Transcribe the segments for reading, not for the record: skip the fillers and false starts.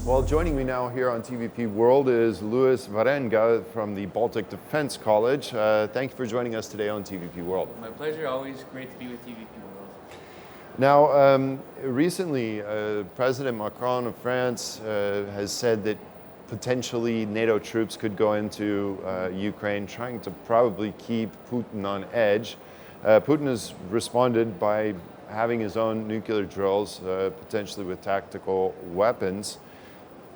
Well, joining me now here on TVP World is Louis Wierenga from the Baltic Defence College. Thank you for joining us today on TVP World. My pleasure, always great to be with TVP World. Now, recently, President Macron of France has said that potentially NATO troops could go into Ukraine, trying to probably keep Putin on edge. Putin has responded by having his own nuclear drills, potentially with tactical weapons.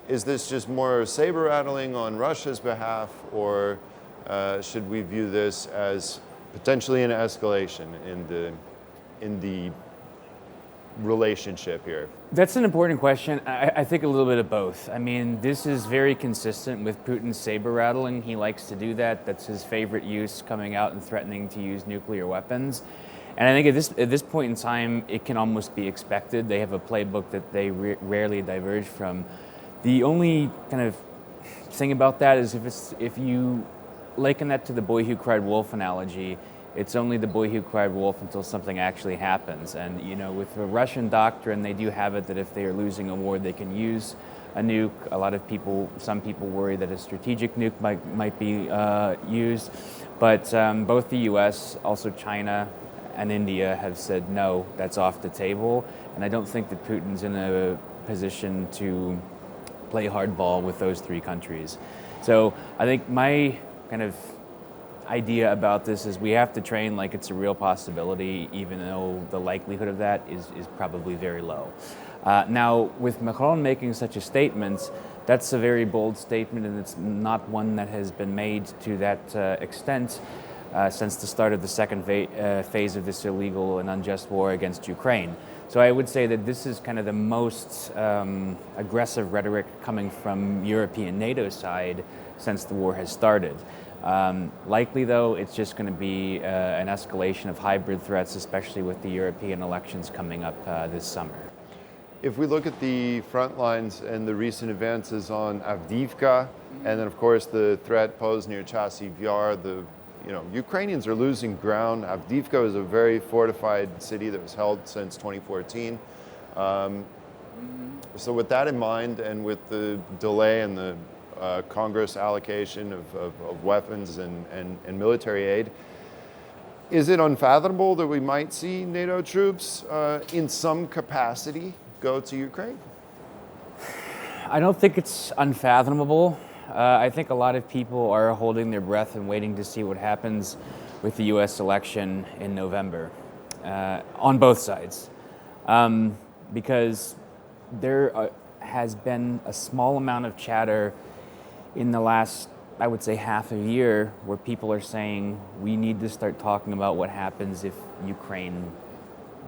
Is this just more saber rattling on Russia's behalf, or should we view this as potentially an escalation in the relationship here? That's an important question. I think a little bit of both. I mean, this is very consistent with Putin's saber rattling. He likes to do that. That's his favorite use, coming out and threatening to use nuclear weapons. And I think at this point in time, it can almost be expected. They have a playbook that they rarely diverge from. The only kind of thing about that is if you liken that to the boy who cried wolf analogy, it's only the boy who cried wolf until something actually happens. And you know, with the Russian doctrine, they do have it that if they are losing a war, they can use a nuke. Some people worry that a strategic nuke might be used. But both the U.S., also China, and India have said no, that's off the table. And I don't think that Putin's in a position to play hardball with those three countries. So I think my kind of idea about this is we have to train like it's a real possibility, even though the likelihood of that is probably very low. Now, with Macron making such a statement, that's a very bold statement, and it's not one that has been made to that extent since the start of the second phase of this illegal and unjust war against Ukraine. So I would say that this is kind of the most aggressive rhetoric coming from European NATO side since the war has started. Likely, though, it's just going to be an escalation of hybrid threats, especially with the European elections coming up this summer. If we look at the front lines and the recent advances on Avdiivka, and then of course the threat posed near Chasiv Yar, Ukrainians are losing ground. Avdiivka is a very fortified city that was held since 2014. So with that in mind, and with the delay in the Congress allocation of weapons and military aid, is it unfathomable that we might see NATO troops in some capacity go to Ukraine? I don't think it's unfathomable. I think a lot of people are holding their breath and waiting to see what happens with the U.S. election in November on both sides. Because there has been a small amount of chatter in the last, I would say, half a year where people are saying we need to start talking about what happens if Ukraine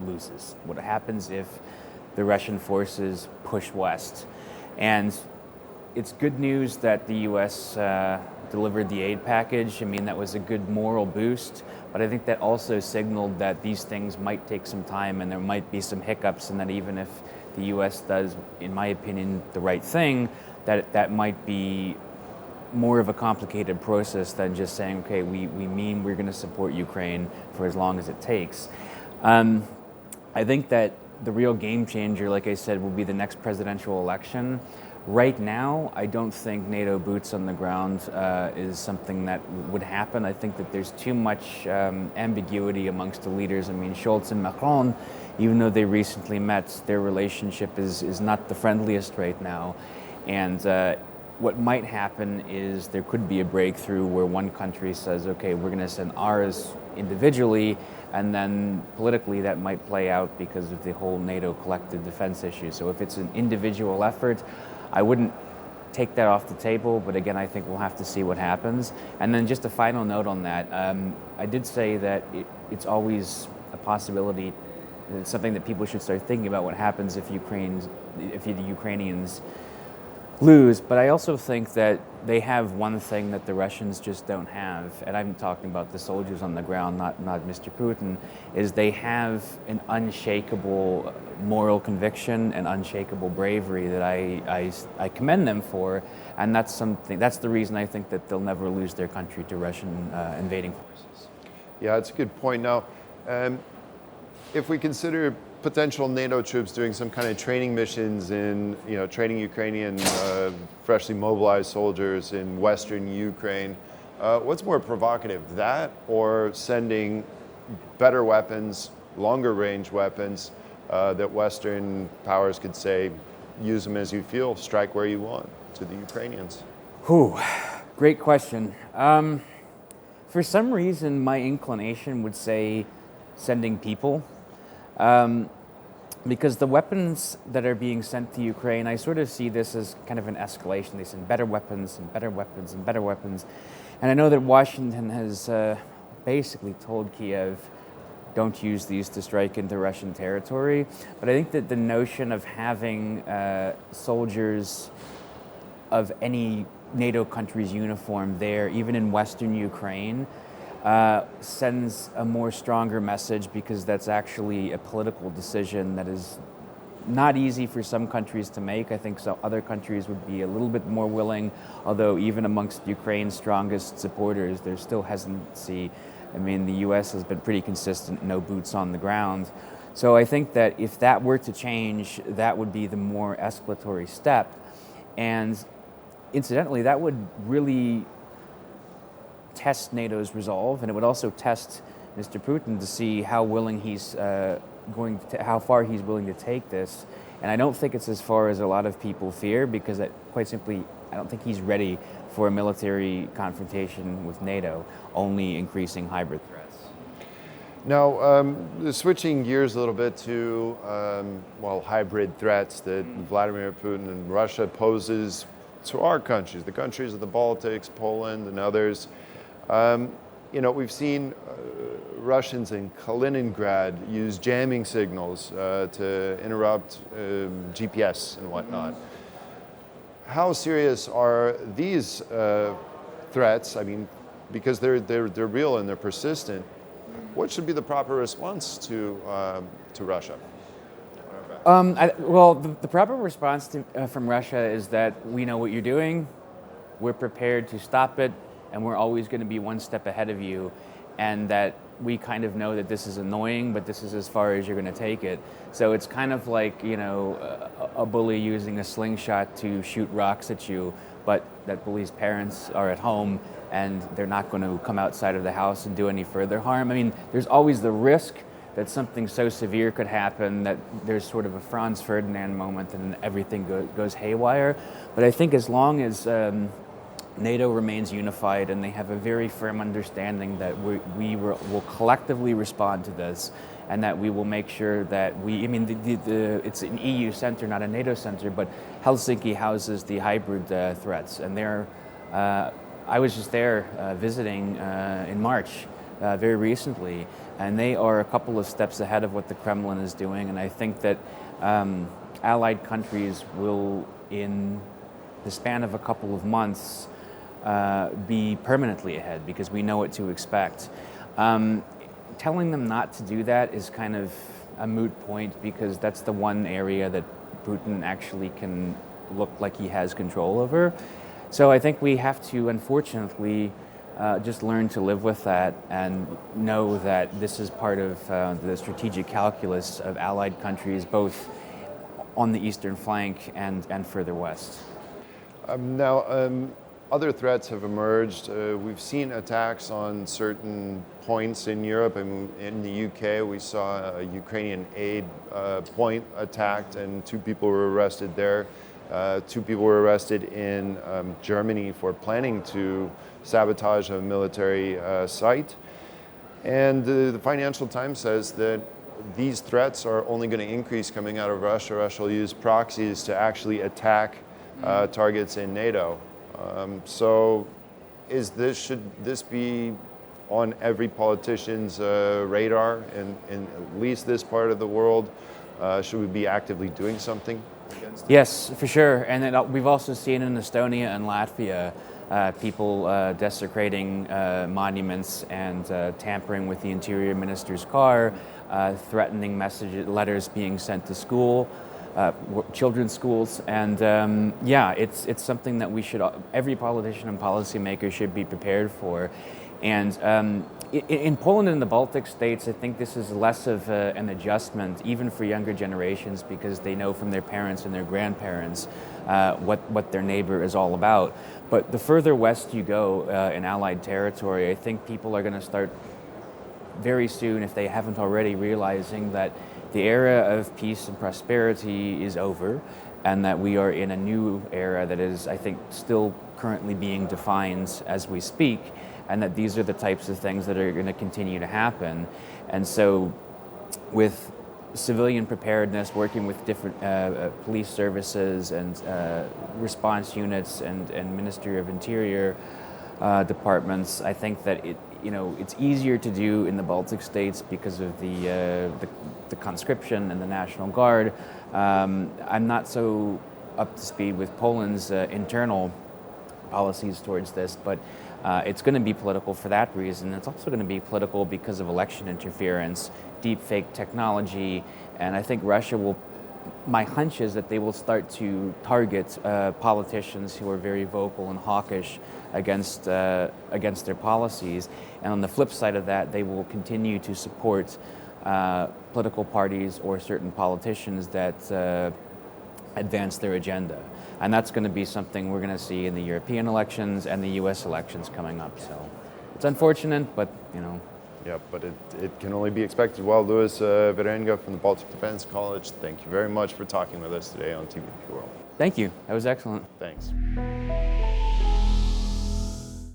loses, what happens if the Russian forces push west. And it's good news that the U.S. Delivered the aid package. I mean, that was a good moral boost, but I think that also signaled that these things might take some time and there might be some hiccups, and that even if the U.S. does, in my opinion, the right thing, that might be more of a complicated process than just saying, okay, we mean we're going to support Ukraine for as long as it takes. I think that the real game changer, like I said, will be the next presidential election. Right now, I don't think NATO boots on the ground is something that would happen. I think that there's too much ambiguity amongst the leaders. I mean, Scholz and Macron, even though they recently met, their relationship is not the friendliest right now. And what might happen is there could be a breakthrough where one country says, okay, we're going to send ours individually, and then politically that might play out because of the whole NATO collective defense issue. So if it's an individual effort, I wouldn't take that off the table, but again, I think we'll have to see what happens. And then just a final note on that, I did say that it's always a possibility, it's something that people should start thinking about what happens if the Ukrainians lose, but I also think that they have one thing that the Russians just don't have, and I'm talking about the soldiers on the ground, not Mr. Putin, is they have an unshakable moral conviction and unshakable bravery that I commend them for, and that's the reason I think that they'll never lose their country to Russian invading forces. Yeah, that's a good point. Now, if we consider potential NATO troops doing some kind of training missions in, training Ukrainian freshly mobilized soldiers in Western Ukraine. What's more provocative, that or sending better weapons, longer range weapons that Western powers could say, use them as you feel, strike where you want, to the Ukrainians? Great question. For some reason, my inclination would say sending people. Because the weapons that are being sent to Ukraine, I sort of see this as kind of an escalation. They send better weapons and better weapons and better weapons. And I know that Washington has basically told Kiev, don't use these to strike into Russian territory. But I think that the notion of having soldiers of any NATO country's uniform there, even in Western Ukraine, sends a more stronger message, because that's actually a political decision that is not easy for some countries to make. I think some other countries would be a little bit more willing, although even amongst Ukraine's strongest supporters, there's still hesitancy. I mean, the US has been pretty consistent, no boots on the ground. So I think that if that were to change, that would be the more escalatory step. And incidentally, that would really test NATO's resolve, and it would also test Mr. Putin to see how willing he's how far he's willing to take this. And I don't think it's as far as a lot of people fear, because quite simply, I don't think he's ready for a military confrontation with NATO, only increasing hybrid threats. Now, switching gears a little bit to hybrid threats that Vladimir Putin and Russia poses to our countries, the countries of the Baltics, Poland, and others. We've seen Russians in Kaliningrad use jamming signals to interrupt GPS and whatnot. How serious are these threats? I mean, because they're real and they're persistent. What should be the proper response to Russia? The proper response from Russia is that we know what you're doing, we're prepared to stop it, and we're always going to be one step ahead of you, and that we kind of know that this is annoying, but this is as far as you're going to take it. So it's kind of like, a bully using a slingshot to shoot rocks at you, but that bully's parents are at home and they're not going to come outside of the house and do any further harm. I mean, there's always the risk that something so severe could happen that there's sort of a Franz Ferdinand moment and everything goes haywire. But I think as long as NATO remains unified and they have a very firm understanding that we will collectively respond to this, and that we will make sure that it's an EU center, not a NATO center, but Helsinki houses the hybrid threats. And I was just there visiting in March very recently, and they are a couple of steps ahead of what the Kremlin is doing. And I think that allied countries will, in the span of a couple of months, be permanently ahead, because we know what to expect. Telling them not to do that is kind of a moot point, because that's the one area that Putin actually can look like he has control over. So I think we have to, unfortunately, just learn to live with that and know that this is part of the strategic calculus of allied countries, both on the eastern flank and further west. Other threats have emerged. We've seen attacks on certain points in Europe. In the UK, we saw a Ukrainian aid point attacked, and 2 people were arrested there. 2 people were arrested in Germany for planning to sabotage a military site. And the Financial Times says that these threats are only going to increase coming out of Russia. Russia will use proxies to actually attack targets in NATO. So should this be on every politician's radar in at least this part of the world? Should we be actively doing something against it? Yes, for sure. And then we've also seen in Estonia and Latvia people desecrating monuments and tampering with the interior minister's car, threatening letters being sent to school. Children's schools, and it's something that every politician and policymaker should be prepared for. And In Poland and the Baltic states, I think this is less of an adjustment, even for younger generations, because they know from their parents and their grandparents what their neighbor is all about. But the further west you go in Allied territory, I think people are going to start very soon, if they haven't already, realizing that the era of peace and prosperity is over, and that we are in a new era that is, I think, still currently being defined as we speak, and that these are the types of things that are going to continue to happen. And so with civilian preparedness, working with different police services and response units and Ministry of Interior departments, I think that it's easier to do in the Baltic states because of the conscription and the National Guard. I'm not so up to speed with Poland's internal policies towards this, but it's going to be political for that reason. It's also going to be political because of election interference, deep fake technology, and I think Russia will, my hunch is that they will start to target politicians who are very vocal and hawkish against their policies. And on the flip side of that, they will continue to support political parties or certain politicians that advance their agenda. And that's going to be something we're going to see in the European elections and the US elections coming up. So it's unfortunate, but Yeah, but it can only be expected. Well, Louis Wierenga from the Baltic Defence College, thank you very much for talking with us today on TVP World. Thank you. That was excellent. Thanks.